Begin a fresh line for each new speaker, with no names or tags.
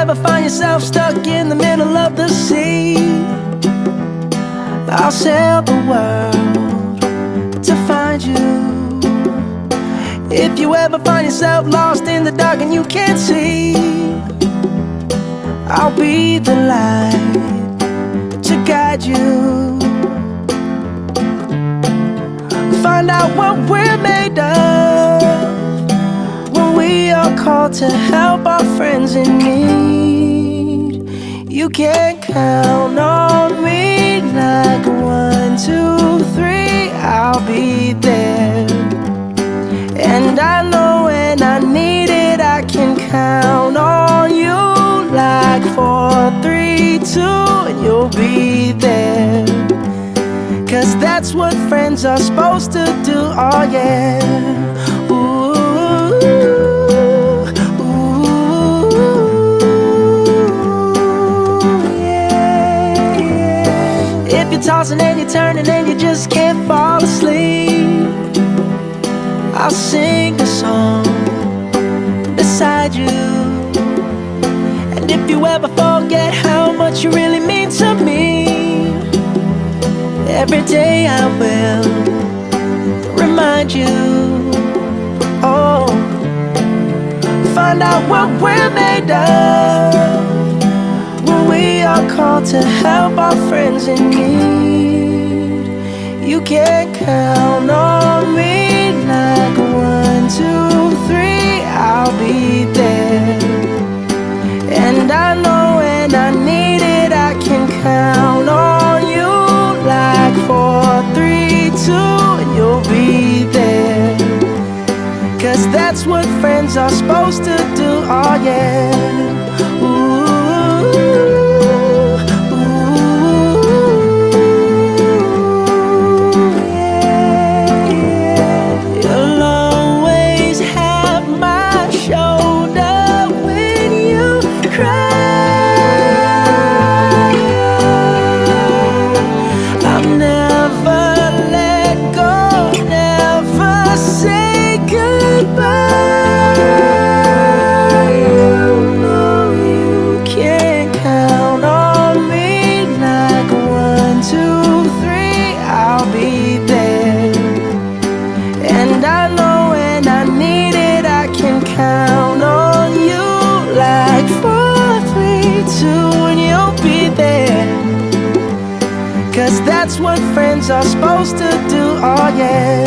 ever find yourself stuck in the middle of the sea, I'll sail the world to find you. If you ever find yourself lost in the dark and you can't see, I'll be the light to guide you. Find out what we're made of when we are called to help our friends in need. You can count on me like 1, 2, 3, I'll be there. And I know when I need it, I can count on you like 4, 3, 2, and you'll be there. 'Cause that's what friends are supposed to do, oh yeah. Ooh, ooh, yeah, yeah. If you're tossing and you're turning and you just can't fall asleep, I'll sing a song beside you. And if you ever forget how much you really mean to me, every day I will remind you. Oh, find out what we're made of when we are called to help our friends in need. You can count on me like 1, 2, 3, I'll be there. And I know when I need it, I can count on you like 4, 3, 2, and you'll be there. 'Cause that's what friends are supposed to do, oh yeah. Ooh, that's what friends are supposed to do, oh yeah.